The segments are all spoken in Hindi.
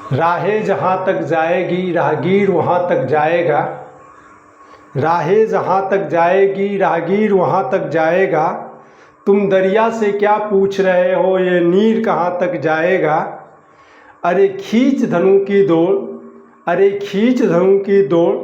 राहें जहाँ तक जाएगी राहगीर वहाँ तक जाएगा। राहें जहाँ तक जाएगी राहगीर वहाँ तक जाएगा। तुम दरिया से क्या पूछ रहे हो ये नीर कहाँ तक जाएगा। अरे खींच धनु की दौड़, अरे खींच धनु की दौड़,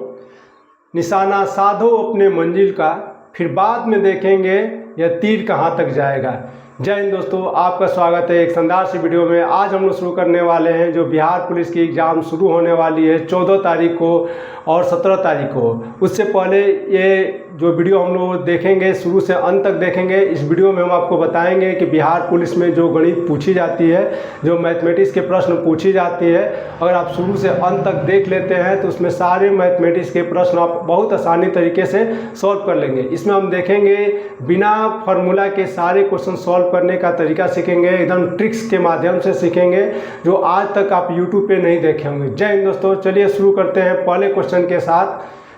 निशाना साधो अपने मंजिल का, फिर बाद में देखेंगे यह तीर कहाँ तक जाएगा। जय हिंद दोस्तों, आपका स्वागत है एक शानदार सी वीडियो में। आज हम लोग शुरू करने वाले हैं जो बिहार पुलिस की एग्ज़ाम शुरू होने वाली है 14 तारीख को और 17 तारीख को। उससे पहले ये जो वीडियो हम लोग देखेंगे शुरू से अंत तक देखेंगे। इस वीडियो में हम आपको बताएंगे कि बिहार पुलिस में जो गणित पूछी जाती है, जो मैथमेटिक्स के प्रश्न पूछी जाती है, अगर आप शुरू से अंत तक देख लेते हैं तो उसमें सारे मैथमेटिक्स के प्रश्न आप बहुत आसानी तरीके से सॉल्व कर लेंगे। इसमें हम देखेंगे बिना फार्मूला के सारे क्वेश्चन सॉल्व करने का तरीका सीखेंगे, एकदम ट्रिक्स के माध्यम से सीखेंगे जो आज तक आप यूट्यूब पे नहीं देखे होंगे। जय हिंद दोस्तों, चलिए शुरू करते हैं पहले क्वेश्चन के साथ।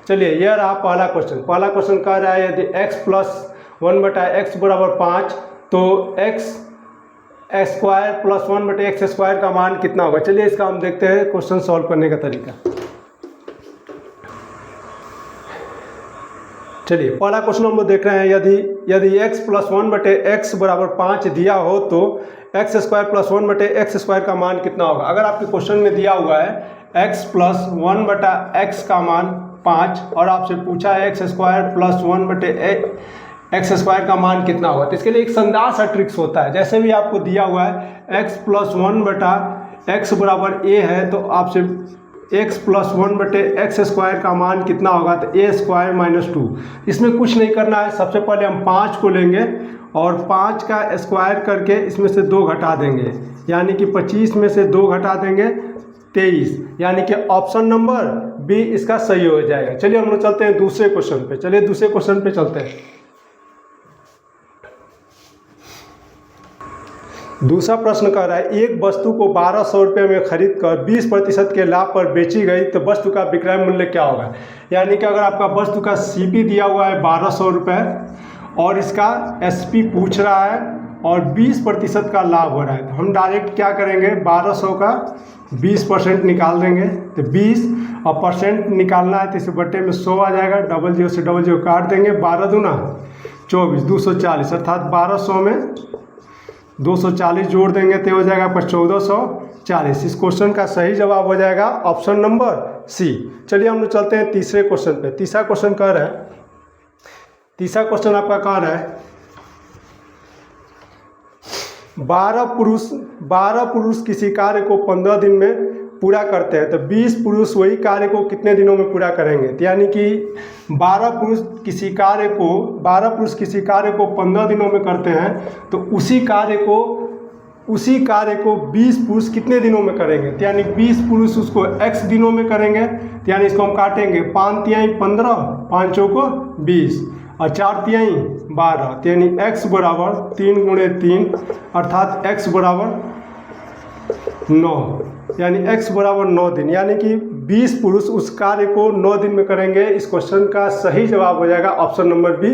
चलिए यह रहा पहला क्वेश्चन। पहला क्वेश्चन कह रहा है यदि x + 1/x = 5 तो x² + 1/x² का मान कितना होगा। चलिए इसका हम देखते हैं क्वेश्चन सॉल्व करने का तरीका। चलिए पहला क्वेश्चन हम लोग देख रहे हैं यदि x + 1/x = 5 दिया हो तो x² + 1/x² का मान कितना होगा। अगर आपके क्वेश्चन में दिया हुआ है x + 1/x का मान 5 और आपसे पूछा है x² + 1/x² का मान कितना होगा, तो इसके लिए एक शानदार सा ट्रिक्स होता है। जैसे भी आपको दिया हुआ है x + 1/x = a है तो आपसे x + 1/x² का मान कितना होगा, तो a² - 2। इसमें कुछ नहीं करना है, सबसे पहले हम 5 को लेंगे और 5 का स्क्वायर करके इसमें से 2 घटा देंगे, यानी कि 25 में से 2 घटा देंगे 23, यानी कि ऑप्शन नंबर बी इसका सही हो जाएगा। चलिए हम लोग चलते हैं दूसरे क्वेश्चन पे। चलिए दूसरे क्वेश्चन पे चलते हैं। दूसरा प्रश्न कह रहा है एक वस्तु को 1200 रुपये में खरीद कर 20% के लाभ पर बेची गई तो वस्तु का विक्रय मूल्य क्या होगा। यानी कि अगर आपका वस्तु का सीपी दिया हुआ है 1200 रुपये और इसका एसपी पूछ रहा है और 20% का लाभ हो रहा है, तो हम डायरेक्ट क्या करेंगे 1200 का 20% निकाल देंगे। तो 20 और परसेंट निकालना है तो इसे बट्टे में 100 आ जाएगा, 00 से 00 काट देंगे, 12 दूना 24, 240, अर्थात 1200 में 240 जोड़ देंगे तो हो जाएगा आपका 1440। इस क्वेश्चन का सही जवाब हो जाएगा ऑप्शन नंबर सी। चलिए हम लोग चलते हैं तीसरे क्वेश्चन पे। तीसरा क्वेश्चन कह रहा है, तीसरा क्वेश्चन आपका कह रहा है 12 पुरुष किसी कार्य को 15 दिन में पूरा करते हैं तो 20 पुरुष वही कार्य को कितने दिनों में पूरा करेंगे। तो यानी कि 12 पुरुष किसी कार्य को 15 दिनों में करते हैं तो उसी कार्य को 20 पुरुष कितने दिनों में करेंगे। तो यानी 20 पुरुष उसको x दिनों में करेंगे, तो यानी इसको हम काटेंगे 5 तिहाई 15, 5 चौको 20 और 4 तिहाई 12, तो यानी x = 3 × 3 अर्थात x = 9, यानी x = 9 दिन, यानी कि 20 पुरुष उस कार्य को 9 दिन में करेंगे। इस क्वेश्चन का सही जवाब हो जाएगा ऑप्शन नंबर बी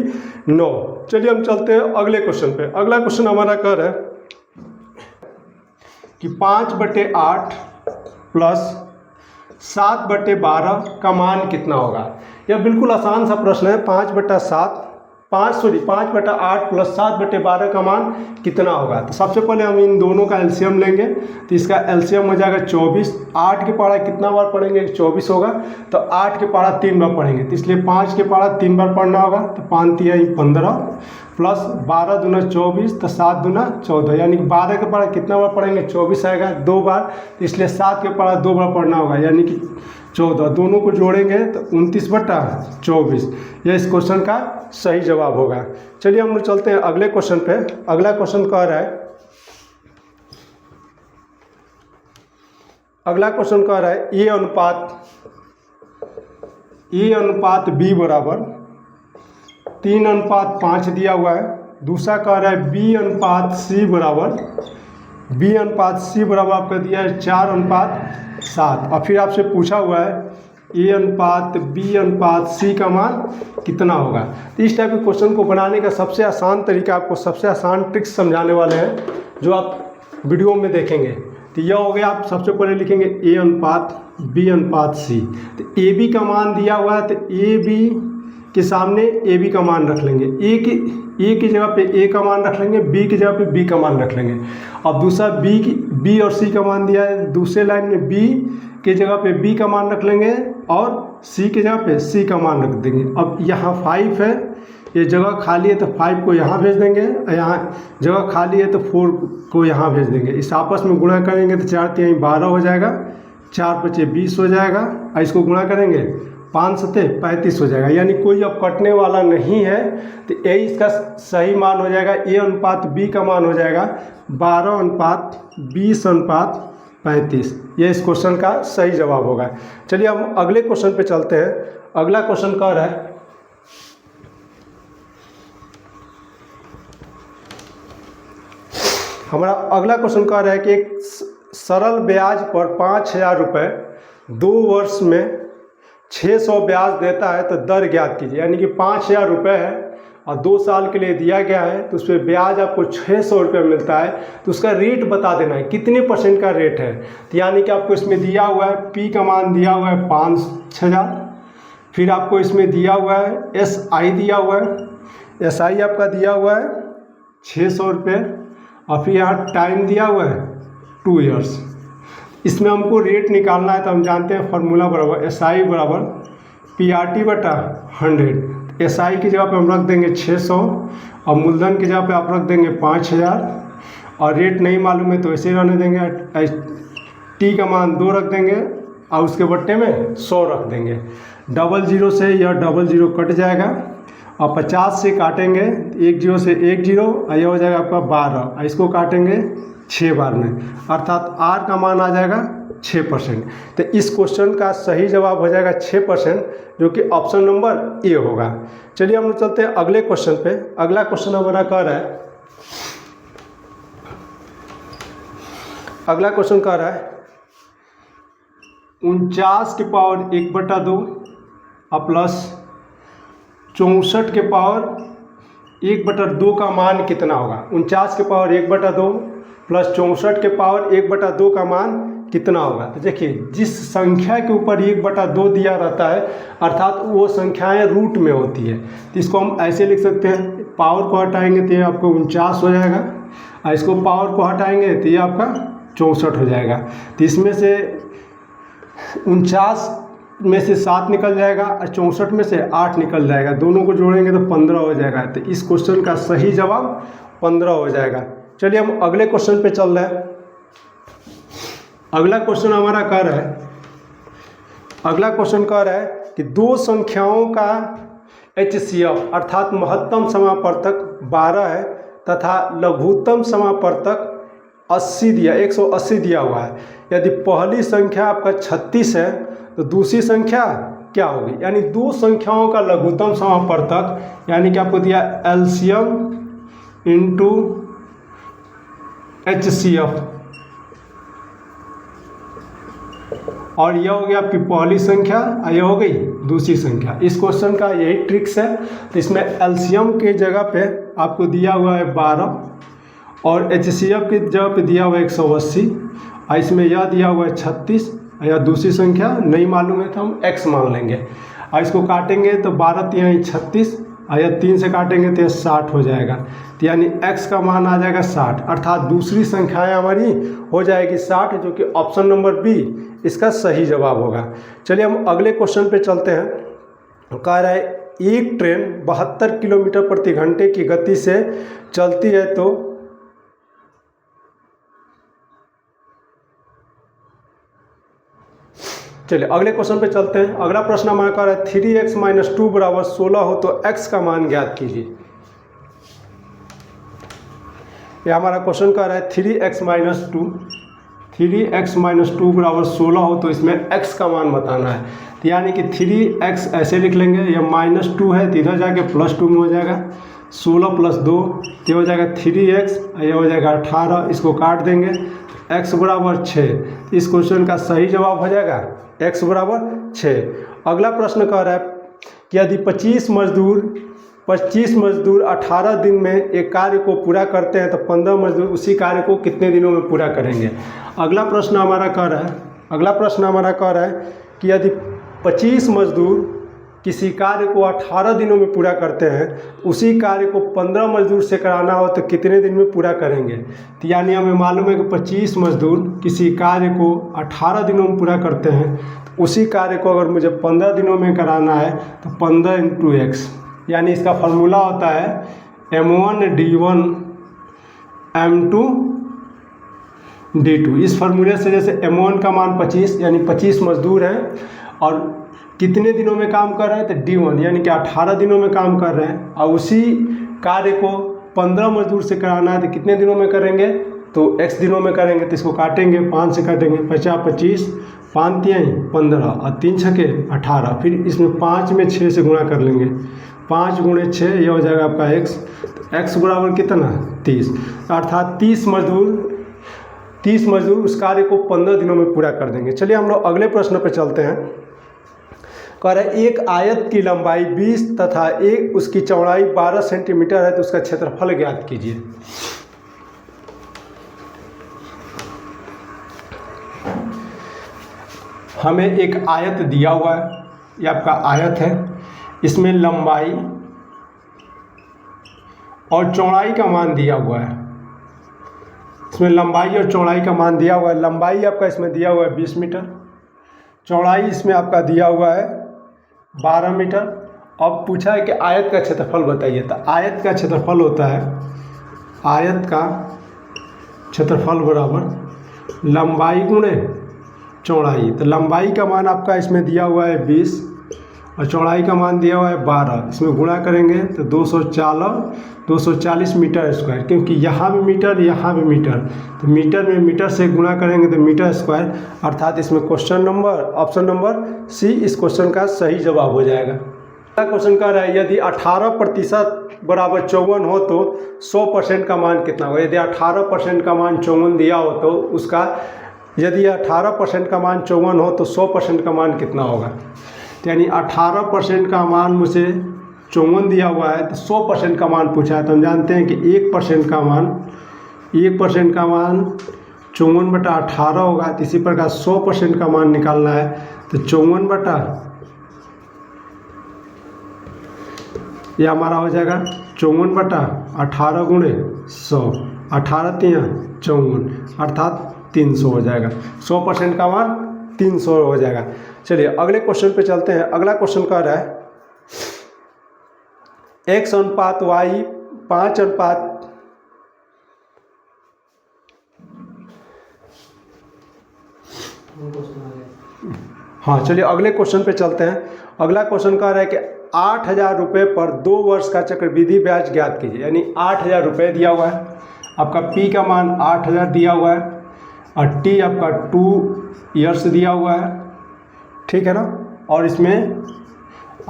9। चलिए हम चलते हैं अगले क्वेश्चन पे। अगला क्वेश्चन हमारा कर है कि 5/8 + 7/12 का मान कितना होगा। यह बिल्कुल आसान सा प्रश्न है। 5/8 + 7/12 का मान कितना होगा। तो सबसे पहले हम इन दोनों का एलसीएम लेंगे, तो इसका एलसीएम हो जाएगा 24। 8 के पढ़ा कितना बार पढ़ेंगे, 24 होगा, तो 8 के पढ़ा 3 बार पढ़ेंगे, तो इसलिए 5 के पढ़ा 3 बार पढ़ना होगा। तो 5 तिहाई 15 प्लस 12 दूना 24, तो 7 दूना 14, यानी कि 12 के पढ़ा कितना बार पढ़ेंगे, 24 आएगा 2 बार, तो इसलिए 7 के पढ़ा 2 बार पढ़ना होगा, यानी कि 14। दोनों को जोड़ेंगे तो 29/24। यह इस क्वेश्चन का सही जवाब होगा। चलिए हम लोग चलते हैं अगले क्वेश्चन पे। अगला क्वेश्चन कह रहा है, अगला क्वेश्चन कह रहा है ए अनुपात बी बराबर 3:5 दिया हुआ है। दूसरा कह रहा है बी अनुपात सी बराबर आपका दिया है 4:7 और फिर आपसे पूछा हुआ है ए अनुपात बी अनुपात सी का मान कितना होगा। तो इस टाइप के क्वेश्चन को बनाने का सबसे आसान तरीका, आपको सबसे आसान ट्रिक्स समझाने वाले हैं जो आप वीडियो में देखेंगे। तो यह हो गया, आप सबसे पहले लिखेंगे A अनुपात B अनुपात C। तो AB का मान दिया हुआ है तो AB के सामने AB का मान रख लेंगे, A की जगह पे A का मान रख लेंगे, B की जगह पे B का मान रख लेंगे। अब दूसरा B और C का मान दिया है, दूसरे लाइन में B की जगह पे B का मान रख लेंगे और C की जगह पे C का मान रख देंगे। अब यहाँ 5 है, ये जगह खाली है तो 5 को यहाँ भेज देंगे, यहाँ जगह खाली है तो 4 को यहाँ भेज देंगे। इस आपस में गुणा करेंगे तो 4 3 12 हो जाएगा, 4 5 20 हो जाएगा, और इसको गुणा करेंगे 5 7 35 हो जाएगा। यानी कोई अब कटने वाला नहीं है, तो A इसका सही मान हो जाएगा, A अनुपात B का मान हो जाएगा 12 अनुपात 20 अनुपात 35। ये इस क्वेश्चन का सही जवाब होगा। चलिए हम अगले क्वेश्चन पे चलते हैं। अगला क्वेश्चन कह रहा है, हमारा अगला क्वेश्चन कह रहा है कि एक सरल ब्याज पर 5,000 रुपये 2 वर्ष में 600 ब्याज देता है तो दर ज्ञात कीजिए। यानी कि 5,000 रुपये है और 2 साल के लिए दिया गया है, तो उस पर ब्याज आपको 600 रुपये मिलता है, तो उसका रेट बता देना है कितने % का रेट है। तो यानी कि आपको इसमें दिया हुआ है P का मान दिया हुआ है 5,000, फिर आपको इसमें दिया हुआ है SI दिया हुआ है, SI आपका दिया हुआ है 600 रुपये, और फिर यहाँ टाइम दिया हुआ है 2 इयर्स। इसमें हमको रेट निकालना है, तो हम जानते हैं फार्मूला बराबर SI बराबर PRT बटा 100। SI की जगह पे हम रख देंगे 600 और मूलधन की जगह पे आप रख देंगे 5,000, और रेट नहीं मालूम है तो ऐसे ही रहने देंगे। T का मान 2 रख देंगे और उसके बट्टे में 100 रख देंगे। 00 से यह 00 कट जाएगा, और 50 से काटेंगे 10 से 10, और यह हो जाएगा आपका 12। इसको काटेंगे 6 बार में, अर्थात R का मान आ जाएगा 6%। तो इस क्वेश्चन का सही जवाब हो जाएगा 6%, जो कि ऑप्शन नंबर A होगा। चलिए हम लोग चलते हैं अगले क्वेश्चन पे। अगला क्वेश्चन हमारा कह रहा है, अगला क्वेश्चन कह रहा है 49 की पावर 1/2 और प्लस 64 के पावर 1/2 का मान कितना होगा। 49 के पावर 1/2 प्लस 64 के पावर 1/2 का मान कितना होगा। तो देखिए, जिस संख्या के ऊपर 1/2 दिया रहता है, अर्थात वो संख्याएं रूट में होती है, तो इसको हम ऐसे लिख सकते हैं, पावर को हटाएंगे तो ये आपको 49 हो जाएगा, और इसको पावर को हटाएंगे तो ये आपका 64 हो जाएगा। तो इसमें से 49 में से 7 निकल जाएगा और 64 में से 8 निकल जाएगा, दोनों को जोड़ेंगे तो 15 हो जाएगा। तो इस क्वेश्चन का सही जवाब 15 हो जाएगा। चलिए हम अगले क्वेश्चन पे चल रहे हैं। अगला क्वेश्चन हमारा कह रहा है, अगला क्वेश्चन कह रहा है कि 2 संख्याओं का HCF अर्थात महत्तम समापवर्तक 12 है तथा लघुत्तम समापवर्तक 180 दिया हुआ है। यदि पहली संख्या आपका 36 है तो दूसरी संख्या क्या होगी। यानी 2 संख्याओं का लघुत्तम समापवर्तक, यानी कि आपको दिया LCM इंटू HCF, और यह हो गई आपकी पहली संख्या और यह हो गई दूसरी संख्या। इस क्वेश्चन का यही ट्रिक्स है। तो इसमें LCM के जगह पे आपको दिया हुआ है 12 और HCF की जगह पे दिया हुआ है 180, और इसमें यह दिया हुआ है 36, या दूसरी संख्या नहीं मालूम है तो हम x मान लेंगे, और इसको काटेंगे तो 12 3 36, और यह 3 से काटेंगे तो 60 हो जाएगा। तो यानी x का मान आ जाएगा 60, अर्थात दूसरी संख्याएं हमारी हो जाएगी 60, जो कि ऑप्शन नंबर B इसका सही जवाब होगा। चलिए हम अगले क्वेश्चन पे चलते हैं। कह रहा है एक ट्रेन 72 किलोमीटर प्रति घंटे की गति से चलती है, तो चलिए अगले क्वेश्चन पे चलते हैं। अगला प्रश्न हमारा कह रहा है 3x - 2 = 16 हो तो x का मान ज्ञात कीजिए। ये हमारा क्वेश्चन कह रहा है 3x - 2 = 16 हो तो इसमें x का मान बताना है। तो यानी कि 3x ऐसे लिख लेंगे, यह -2 है तो इधर जाके +2 में हो जाएगा, 16 + 2 तो हो जाएगा 3x, यह हो जाएगा 18, इसको काट देंगे, x = 6। इस क्वेश्चन का सही जवाब हो जाएगा x = 6। अगला प्रश्न कह रहा है कि यदि 25 मजदूर 25 मजदूर 18 दिन में एक कार्य को पूरा करते हैं तो 15 मजदूर उसी कार्य को कितने दिनों में पूरा करेंगे। अगला प्रश्न हमारा कह रहा है कि यदि 25 मजदूर किसी कार्य को 18 दिनों में पूरा करते हैं, उसी कार्य को 15 मजदूर से कराना हो तो कितने दिन में पूरा करेंगे। तो यानी हमें मालूम है कि 25 मजदूर किसी कार्य को 18 दिनों में पूरा करते हैं, तो उसी कार्य को अगर मुझे 15 दिनों में कराना है तो 15 × x, यानी इसका फार्मूला होता है m1d1 m2 d2। इस फार्मूले से जैसे m1 का मान 25 यानी 25 मजदूर हैं और कितने दिनों में काम कर रहे हैं तो d1 यानी कि 18 दिनों में काम कर रहे हैं, और उसी कार्य को 15 मजदूर से कराना है तो कितने दिनों में करेंगे तो x दिनों में करेंगे। तो इसको काटेंगे, 5 से काटेंगे, 50 25, 5 × 15 और 3 × 6 18, फिर इसमें 5 में 6 से गुणा कर लेंगे, 5 × 6 यह हो जाएगा आपका x। तो x बराबर कितना 30, अर्थात 30 मजदूर उस कार्य को 15 दिनों में पूरा कर देंगे। चलिए हम लोग अगले प्रश्न पर चलते हैं। कह रहे हैं एक आयत की लंबाई 20 तथा एक उसकी चौड़ाई 12 सेंटीमीटर है तो उसका क्षेत्रफल ज्ञात कीजिए। हमें एक आयत दिया हुआ है, ये आपका आयत है, इसमें लंबाई और चौड़ाई का मान दिया हुआ है। इसमें लंबाई और चौड़ाई का मान दिया हुआ है। लंबाई आपका इसमें दिया हुआ है 20 मीटर, चौड़ाई इसमें आपका दिया हुआ है 12 मीटर। अब पूछा है कि आयत का क्षेत्रफल बताइए। तो आयत का क्षेत्रफल होता है, आयत का क्षेत्रफल बराबर लंबाई गुणे चौड़ाई। तो लंबाई का मान आपका इसमें दिया हुआ है 20 और चौड़ाई का मान दिया हुआ है 12। इसमें गुणा करेंगे तो 240 मीटर स्क्वायर, क्योंकि यहाँ भी मीटर यहाँ भी मीटर, तो मीटर में मीटर से गुणा करेंगे तो मीटर स्क्वायर, अर्थात इसमें ऑप्शन नंबर सी इस क्वेश्चन का सही जवाब हो जाएगा। अगला क्वेश्चन कह रहा है यदि 18% बराबर 54 हो तो 100% का मान कितना होगा। यदि 18% का मान 54 दिया हो तो उसका, यदि 18% का मान 54 हो तो 100% का मान कितना होगा। यानी 18% का मान मुझे 54 दिया हुआ है तो 100% का मान पूछा है, तो हम जानते हैं कि 1% का मान 54/18 होगा। तो इसी प्रकार 100% का मान निकालना है तो 54 यह हमारा हो जाएगा 54/18 × 100, 18 × 54 अर्थात 300 हो जाएगा। 100% का मान 300 हो जाएगा। चलिए अगले क्वेश्चन पे चलते हैं। अगला क्वेश्चन कह रहा है x अनुपात y 5 अनुपात हाँ चलिए अगले क्वेश्चन पे चलते हैं। अगला क्वेश्चन कह रहा है कि 8,000 रुपये पर 2 वर्ष का चक्रवृद्धि ब्याज ज्ञात कीजिए। यानी 8,000 रुपये दिया हुआ है, आपका p का मान 8,000 दिया हुआ है और t आपका 2 ईयर्स दिया हुआ है, ठीक है ना, और इसमें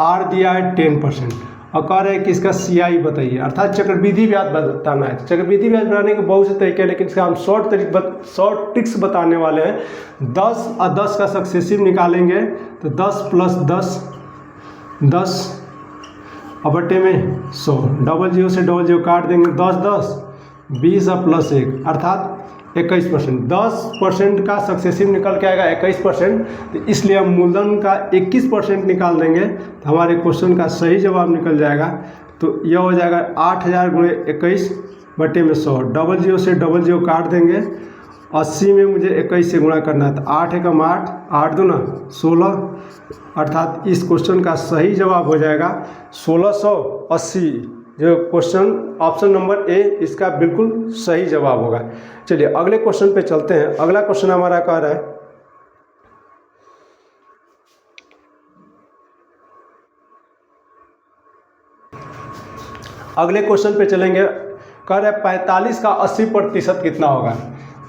r दिया है 10%। और कह रहे हैं कि इसका CI बताइए, अर्थात चक्रवृद्धि ब्याज बताना है। चक्रवृद्धि ब्याज बनाने के बहुत से तरीके हैं, लेकिन इसका हम शॉर्ट ट्रिक्स बताने वाले हैं। 10 और 10 का सक्सेसिव निकालेंगे तो 10 + 10 और बटे में 100, 00 से 00 काट देंगे, 10 10 20 और +1 अर्थात 21%। 10% का सक्सेसिव निकल के आएगा 21%, तो इसलिए हम मूलधन का 21% निकाल देंगे तो हमारे क्वेश्चन का सही जवाब निकल जाएगा। तो यह हो जाएगा 8,000 × 21 बटे में 100, 00 से 00 काट देंगे, 80 में मुझे 21 से गुणा करना है तो 8 एकम 8, 8 दूना 16 अर्थात इस क्वेश्चन का सही जवाब हो जाएगा 1680। जो क्वेश्चन ऑप्शन नंबर ए इसका बिल्कुल सही जवाब होगा। चलिए अगले क्वेश्चन पे चलते हैं। अगला क्वेश्चन हमारा कह रहा है अगले क्वेश्चन पे चलेंगे। कह रहा है 45 का 80% कितना होगा।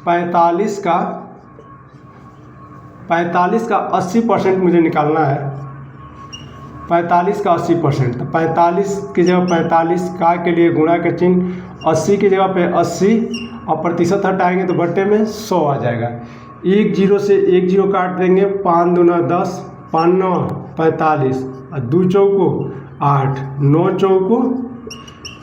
45 का 80% मुझे निकालना है। 45 का 80%, तो 45 की जगह 45 का के लिए गुणा का चिन्ह, 80 की जगह पे 80 और प्रतिशत हटाएंगे तो बट्टे में 100 आ जाएगा। 1 0 से 1 0 काट देंगे, 5 दूना 10, 5 9 45 और 2 चौको 8, 9 चौको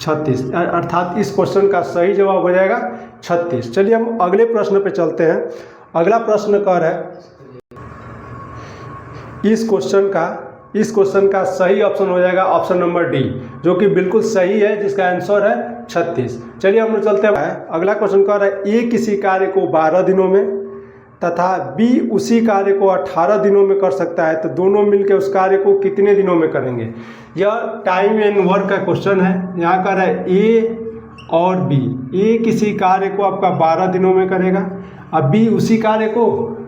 36, अर्थात इस क्वेश्चन का सही जवाब हो जाएगा 36। चलिए हम अगले प्रश्न पे चलते हैं। अगला प्रश्न कह रहा है इस क्वेश्चन का सही ऑप्शन हो जाएगा ऑप्शन नंबर डी, जो कि बिल्कुल सही है, जिसका आंसर है 36। चलिए हम लोग चलते हैं। अगला क्वेश्चन कह रहा है ए किसी कार्य को 12 दिनों में तथा बी उसी कार्य को 18 दिनों में कर सकता है, तो दोनों मिलकर उस कार्य को कितने दिनों में करेंगे। यह टाइम एंड वर्क का क्वेश्चन है। यहाँ कह रहा है ए और बी, ए किसी कार्य को आपका 12 दिनों में करेगा, अब बी उसी कार्य को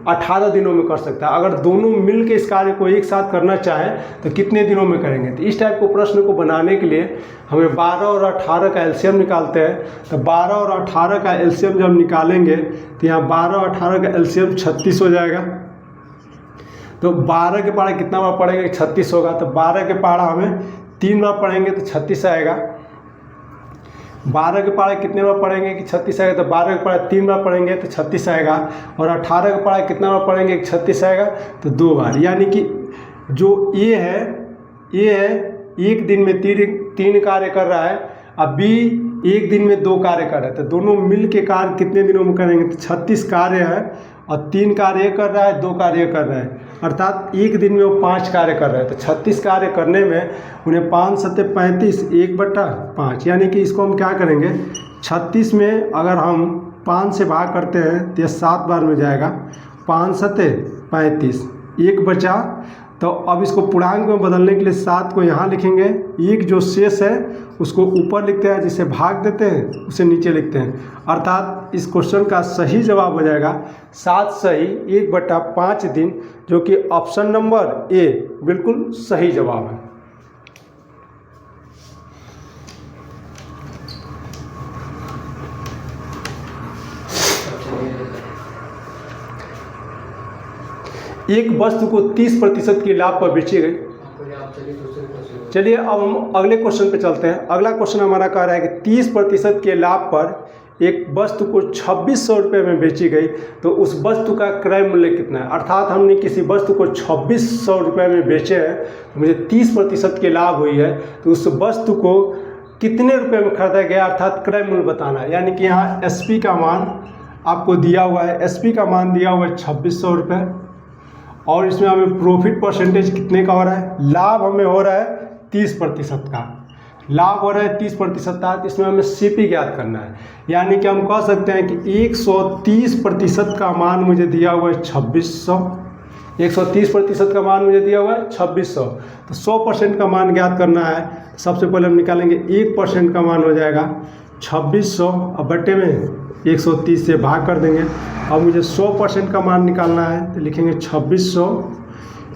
18 दिनों में कर सकता है। अगर दोनों मिल के इस कार्य को एक साथ करना चाहें तो कितने दिनों में करेंगे। तो इस टाइप को प्रश्न को बनाने के लिए हमें 12 और 18 का एलसीएम निकालते हैं। तो 12 और 18 का एलसीएम जब निकालेंगे तो यहाँ 12 और 18 का एलसीएम 36 हो जाएगा। तो 12 के पहाड़ा कितना बार पढ़ेंगे, 36 होगा। तो 12 के पहाड़ा हमें 3 बार पढ़ेंगे तो 36 आएगा। 12 के पहाड़े कितने बार पढ़ेंगे कि 36 आएगा, तो 12 के पहाड़े 3 बार पढ़ेंगे तो 36 आएगा। और 18 के पहाड़े कितना बार पढ़ेंगे कि 36 आएगा, तो 2 बार। यानी कि जो ए है एक दिन में 3 कार्य कर रहा है, अब बी एक दिन में 2 कार्य कर रहा है, तो दोनों मिल के कार्य कितने दिनों में करेंगे। तो 36 कार्य है और 3 कार्य कर रहा है, 2 कार्य कर रहा है, अर्थात एक दिन में वो 5 कार्य कर रहे हैं। तो 36 कार्य करने में उन्हें 5 सत्ते 35, 1/5, यानी कि इसको हम क्या करेंगे, 36 में अगर हम 5 से भाग करते हैं तो यह 7 बार में जाएगा। 5 सत्ते 35, 1 बचा। तो अब इसको पूर्णांक में बदलने के लिए 7 को यहाँ लिखेंगे, एक जो शेष है उसको ऊपर लिखते हैं, जिसे भाग देते हैं उसे नीचे लिखते हैं। अर्थात इस क्वेश्चन का सही जवाब हो जाएगा 7 सही 1/5 दिन, जो कि ऑप्शन नंबर ए बिल्कुल सही जवाब है। एक वस्तु को 30% के लाभ पर बेची गई। चलिए अब हम अगले क्वेश्चन पे चलते हैं। अगला क्वेश्चन हमारा कह रहा है कि 30% के लाभ पर एक वस्तु को 2600 रुपये में बेची गई, तो उस वस्तु का क्रय मूल्य कितना है। अर्थात हमने किसी वस्तु को 2600 रुपये में बेचे हैं, तो मुझे 30% के लाभ हुई है, तो उस वस्तु को कितने रुपये में खरीदा गया, अर्थात क्रय मूल्य बताना है। यानी कि यहाँ एसपी का मान आपको दिया हुआ है, एसपी का मान दिया हुआ है 2600 रुपये, और इसमें हमें प्रॉफिट परसेंटेज कितने का हो रहा है, लाभ हमें हो रहा है 30% का, लाभ हो रहा है 30% का। इसमें हमें सीपी ज्ञात करना है। यानी कि हम कह सकते हैं कि 130% का मान मुझे दिया हुआ है 2600, 130% का मान मुझे दिया हुआ है 2600। तो 100% का मान ज्ञात करना है। सबसे पहले हम निकालेंगे 1% का मान हो जाएगा 2600, अब बट्टे में 130 से भाग कर देंगे। अब मुझे 100% का मान निकालना है, तो लिखेंगे 2600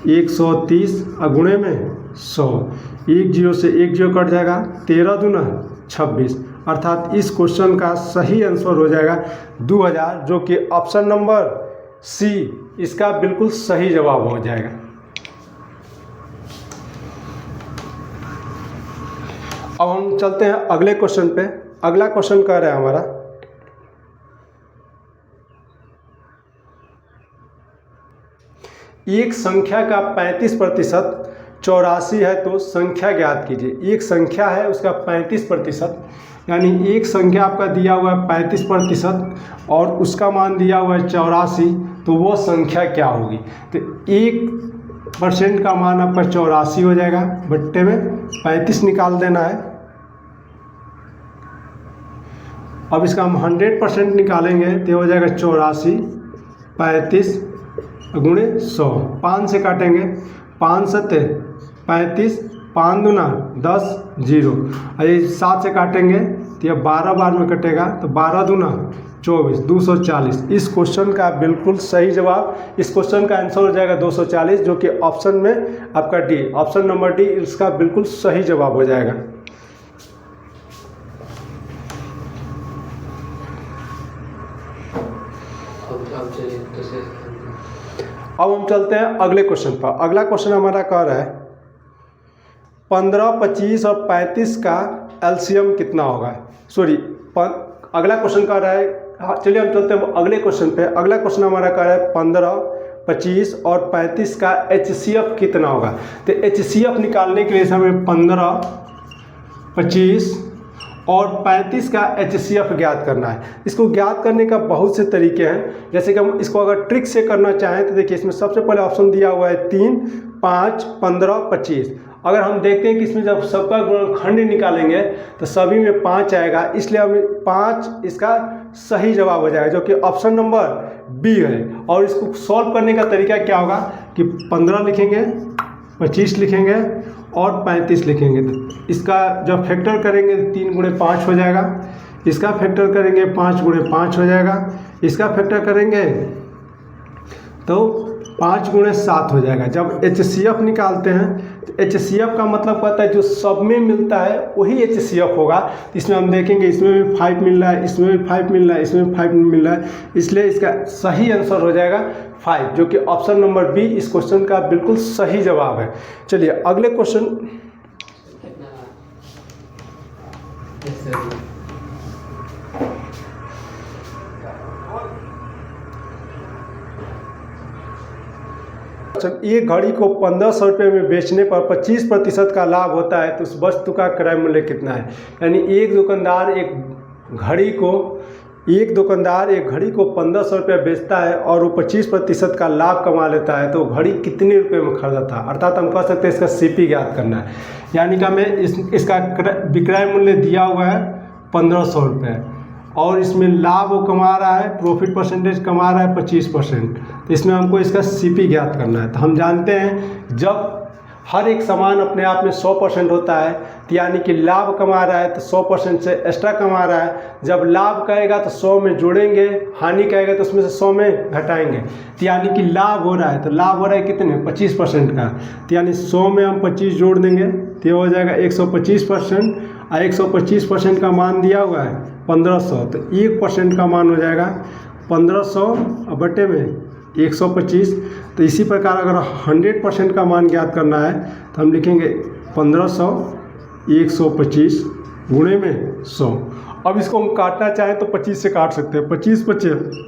130 गुणे में 100, 1 0 से 1 0 कट जाएगा, 13 दूना 26, अर्थात इस क्वेश्चन का सही आंसर हो जाएगा 2000, जो कि ऑप्शन नंबर सी इसका बिल्कुल सही जवाब हो जाएगा। अब हम चलते हैं अगले क्वेश्चन पे। अगला क्वेश्चन कह रहा है हमारा एक संख्या का 35% 84 है, तो संख्या ज्ञात कीजिए। एक संख्या है उसका 35%, यानी एक संख्या आपका दिया हुआ है 35% और उसका मान दिया हुआ है 84, तो वो संख्या क्या होगी। तो 1% का मान आपका 84 हो जाएगा, बट्टे में 35 निकाल देना है। अब इसका हम 100% निकालेंगे तो हो जाएगा 84 35 गुणे 100, 5 से काटेंगे, 5 सत्ते 35, 5 दूना 10 0, और ये 7 से काटेंगे तो यह 12 बार में कटेगा, तो 12 दूना 24, 240। इस क्वेश्चन का बिल्कुल सही जवाब, इस क्वेश्चन का आंसर हो जाएगा 240, जो कि ऑप्शन में आपका डी, ऑप्शन नंबर डी इसका बिल्कुल सही जवाब हो जाएगा। अब हम चलते हैं अगले क्वेश्चन पर। अगला क्वेश्चन हमारा कह रहा है 15, 25 और 35 का एलसीएम कितना होगा। अगला क्वेश्चन कह रहा है, चलिए हम चलते हैं अगले क्वेश्चन पे। अगला क्वेश्चन हमारा कह रहा है 15, 25 और 35 का HCF कितना होगा। तो HCF निकालने के लिए हमें 15, 25 और 35 का HCF ज्ञात करना है। इसको ज्ञात करने का बहुत से तरीके हैं। जैसे कि हम इसको अगर ट्रिक से करना चाहें तो देखिए इसमें सबसे पहले ऑप्शन दिया हुआ है 3, 5, 15, 25। अगर हम देखते हैं कि इसमें जब सबका गुणनखंड निकालेंगे तो सभी में 5 आएगा, इसलिए हमें 5 इसका सही जवाब हो जाएगा, जो कि ऑप्शन नंबर बी है। और इसको सॉल्व करने का तरीका क्या होगा कि 15 लिखेंगे, 25 लिखेंगे और 35 लिखेंगे। तो इसका जब फैक्टर करेंगे 3 गुणे 5 हो जाएगा, इसका फैक्टर करेंगे 5 गुणे 5 हो जाएगा, इसका फैक्टर करेंगे तो 5 गुणे 7 हो जाएगा। जब HCF निकालते हैं तो HCF का मतलब कहता है जो सब में मिलता है वही HCF होगा। तो इसमें हम देखेंगे इसमें भी 5 मिल रहा है, इसमें भी 5 मिल रहा है, इसमें भी 5 मिल रहा है, इसलिए इसका सही आंसर हो जाएगा 5, जो कि ऑप्शन नंबर बी इस क्वेश्चन का बिल्कुल सही जवाब है। चलिए अगले क्वेश्चन। एक घड़ी को 1500 रुपये में बेचने पर 25% का लाभ होता है तो उस वस्तु का क्रय मूल्य कितना है। यानी एक दुकानदार एक घड़ी को 1500 रुपये बेचता है और वो 25% का लाभ कमा लेता है तो घड़ी कितने रुपये में खरीदा था। अर्थात हम कह सकते हैं इसका CP ज्ञात करना है। यानी कि हमें इसका विक्रय मूल्य दिया हुआ है 1500 रुपये और इसमें लाभ वो कमा रहा है, प्रॉफिट परसेंटेज कमा रहा है 25%। तो इसमें हमको इसका CP ज्ञात करना है। तो हम जानते हैं जब हर एक सामान अपने आप में 100% होता है तो यानी कि लाभ कमा रहा है तो 100% से एक्स्ट्रा कमा रहा है। जब लाभ कहेगा तो 100 में जोड़ेंगे, हानि कहेगा तो उसमें से 100 में घटाएंगे, तो यानी कि लाभ हो रहा है। तो लाभ हो रहा है कितने, 25% का। तो यानी 100 में हम 25 जोड़ देंगे तो ये हो जाएगा 125%। और 125% का मान दिया हुआ है 1500, तो 1% का मान हो जाएगा 1500 बटे में 125। तो इसी प्रकार अगर 100% का मान ज्ञात करना है तो हम लिखेंगे 1500 125 गुणे में 100। अब इसको हम काटना चाहें तो 25 से काट सकते हैं। 25 25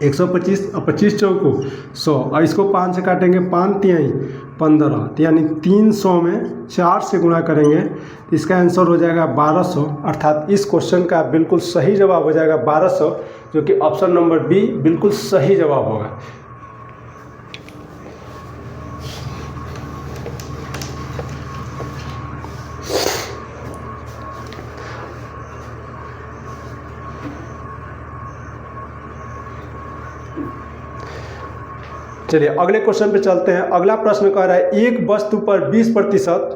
125 और 25 चौको 100 और इसको 5 से काटेंगे, 5 तिहाई 15, तो यानी 300 में 4 से गुणा करेंगे तो इसका आंसर हो जाएगा 1200। अर्थात इस क्वेश्चन का बिल्कुल सही जवाब हो जाएगा 1200, जो कि ऑप्शन नंबर बी बिल्कुल सही जवाब होगा। चलिए अगले क्वेश्चन पे चलते हैं। अगला प्रश्न कह रहा है एक वस्तु पर 20%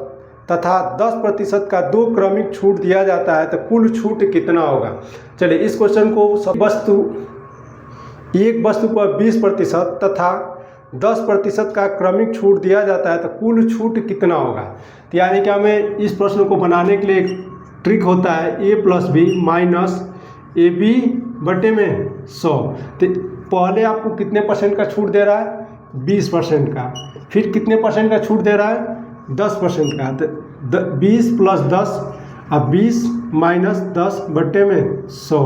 तथा 10% का 2 क्रमिक छूट दिया जाता है तो कुल छूट कितना होगा। चलिए इस क्वेश्चन को एक वस्तु पर 20% तथा 10% का क्रमिक छूट दिया जाता है तो कुल छूट कितना होगा। तो यानी कि हमें इस प्रश्न को बनाने के लिए एक ट्रिक होता है A+B माइनस AB बटे में 100। तो पहले आपको कितने परसेंट का छूट दे रहा है, 20% का, फिर कितने परसेंट का छूट दे रहा है, 10% का। तो 20 + 10 अब 20 माइनस 10 बटे में 100।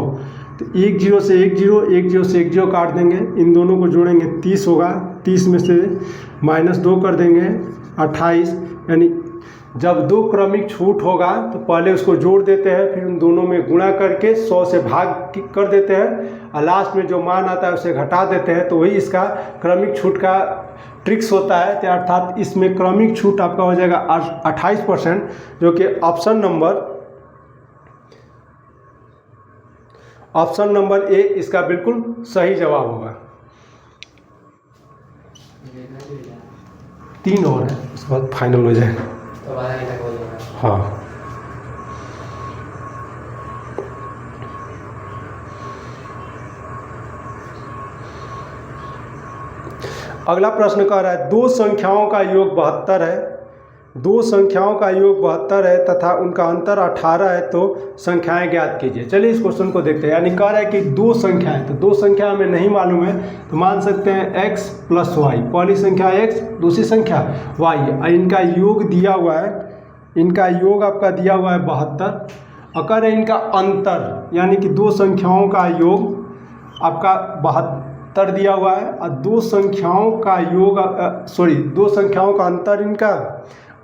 तो 1 0 से 1 0, 1 0 से 1 0 काट देंगे, इन दोनों को जोड़ेंगे 30 होगा, 30 में से -2 कर देंगे 28। यानी जब 2 क्रमिक छूट होगा तो पहले उसको जोड़ देते हैं, फिर उन दोनों में गुणा करके 100 से भाग कर देते हैं और लास्ट में जो मान आता है उसे घटा देते हैं। तो वही इसका क्रमिक छूट का ट्रिक्स होता है। तो अर्थात इसमें क्रमिक छूट आपका हो जाएगा 28%, जो कि ऑप्शन नंबर ए इसका बिल्कुल सही जवाब होगा। 3 और है, उसके बाद फाइनल हो जाएगा। हाँ अगला प्रश्न कह रहा है 2 संख्याओं का योग 72 है, 2 संख्याओं का योग 72 है तथा उनका अंतर 18 है तो संख्याएं ज्ञात कीजिए। चलिए इस क्वेश्चन को देखते हैं। यानी कह रहा है कि 2 संख्याएं, तो 2 संख्या हमें नहीं मालूम है तो मान सकते हैं x + y, पहली संख्या x दूसरी संख्या y, और इनका योग दिया हुआ है, इनका योग आपका दिया हुआ है 72। और कह रहे हैं इनका अंतर, यानी कि 2 संख्याओं का योग आपका उत्तर दिया हुआ है और दो संख्याओं का योग दो संख्याओं का अंतर इनका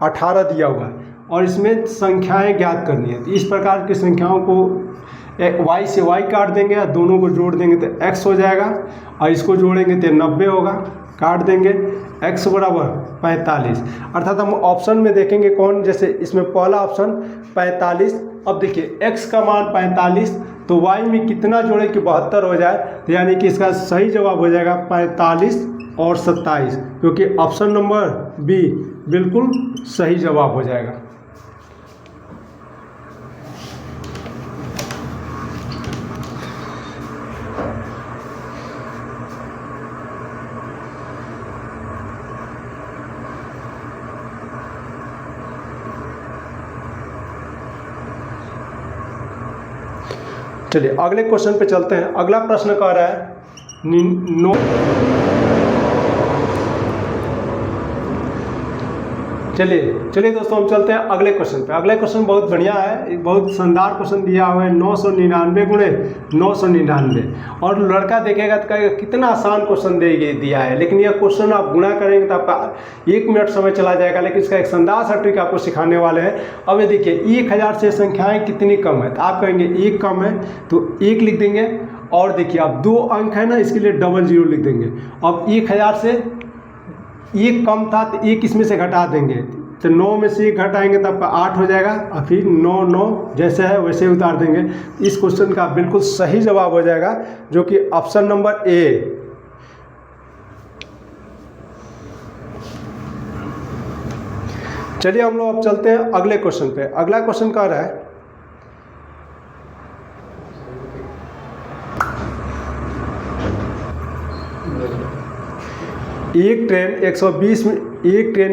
18 दिया हुआ है और इसमें संख्याएं ज्ञात करनी है। तो इस प्रकार की संख्याओं को y से y काट देंगे और दोनों को जोड़ देंगे तो x हो जाएगा और इसको जोड़ेंगे तो 90 होगा, काट देंगे x बराबर 45। अर्थात हम ऑप्शन में देखेंगे कौन, जैसे इसमें पहला ऑप्शन 45। अब देखिए x का मान 45 तो y में कितना जोड़े कि 72 हो जाए, तो यानी कि इसका सही जवाब हो जाएगा 45 और 27, क्योंकि ऑप्शन नंबर बी बिल्कुल सही जवाब हो जाएगा। चलिए अगले क्वेश्चन पे चलते हैं। अगला प्रश्न कह रहा है चलिए दोस्तों हम चलते हैं अगले क्वेश्चन पे। अगले क्वेश्चन बहुत बढ़िया है, एक बहुत शानदार क्वेश्चन दिया हुआ है 999 गुणे 999 और लड़का देखेगा तो कहेगा कितना आसान क्वेश्चन दिया है, लेकिन यह क्वेश्चन आप गुणा करेंगे तो आपका 1 मिनट समय चला जाएगा, लेकिन इसका एक शानदार सा ट्रिक आपको सिखाने वाले हैं। अब ये देखिए 1000 से संख्याएँ कितनी कम है, तो आप कहेंगे 1 कम है तो 1 लिख देंगे और देखिए अब 2 अंक है ना, इसके लिए 00 लिख देंगे। अब 1000 से 1 कम था तो 1 इसमें से घटा देंगे, तो 9 में से 1 घटाएंगे तो आपका 8 हो जाएगा और फिर 9 जैसे है वैसे ही उतार देंगे। इस क्वेश्चन का बिल्कुल सही जवाब हो जाएगा जो कि ऑप्शन नंबर ए। चलिए हम लोग अब चलते हैं अगले क्वेश्चन पे। अगला क्वेश्चन कह रहा है एक ट्रेन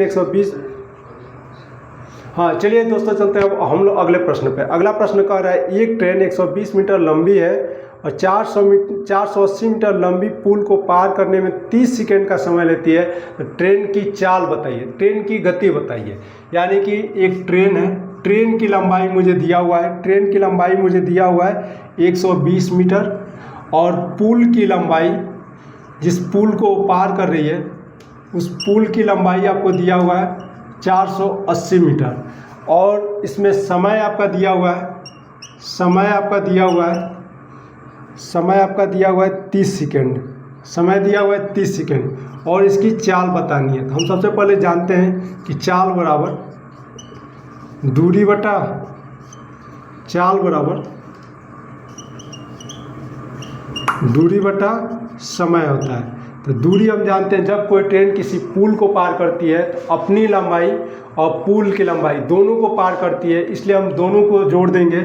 120। हाँ चलिए दोस्तों चलते हैं अब हम लोग अगले प्रश्न पे। अगला प्रश्न कह रहा है एक ट्रेन 120 मीटर लंबी है और 480 मीटर लंबी पुल को पार करने में 30 सेकंड का समय लेती है, तो ट्रेन की चाल बताइए, ट्रेन की गति बताइए। यानी कि एक ट्रेन है, ट्रेन की लंबाई मुझे दिया हुआ है 120 मीटर और पुल की लंबाई, जिस पुल को पार कर रही है उस पुल की लंबाई आपको दिया हुआ है 480 मीटर और इसमें समय आपका दिया हुआ है 30 सेकंड, समय दिया हुआ है 30 सेकंड और इसकी चाल बतानी है। तो हम सबसे पहले जानते हैं कि चाल बराबर दूरी बटा समय होता है। तो दूरी हम जानते हैं, जब कोई ट्रेन किसी पुल को पार करती है तो अपनी लंबाई और पुल की लंबाई दोनों को पार करती है, इसलिए हम दोनों को जोड़ देंगे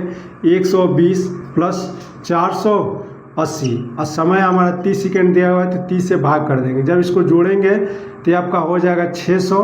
120 प्लस 480 और समय हमारा 30 सेकंड दिया हुआ है तो 30 से भाग कर देंगे। जब इसको जोड़ेंगे तो आपका हो जाएगा 600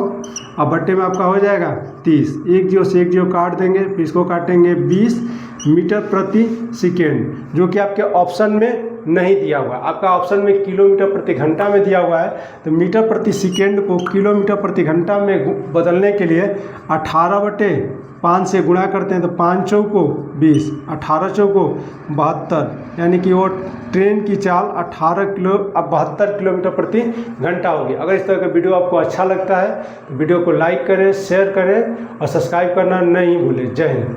और बट्टे में आपका हो जाएगा 30। 1 0 से 1 0 काट देंगे, फिर इसको काटेंगे 20 मीटर प्रति सेकेंड, जो कि आपके ऑप्शन में नहीं दिया हुआ। आपका ऑप्शन में किलोमीटर प्रति घंटा में दिया हुआ है, तो मीटर प्रति सेकेंड को किलोमीटर प्रति घंटा में बदलने के लिए 18/5 से गुणा करते हैं तो 5 चौको 20, 18 चौको 72, यानी कि वो ट्रेन की चाल 72 किलोमीटर प्रति घंटा होगी। अगर इस तरह का वीडियो आपको अच्छा लगता है तो वीडियो को लाइक करें, शेयर करें और सब्सक्राइब करना नहीं भूलें। जय हिंद।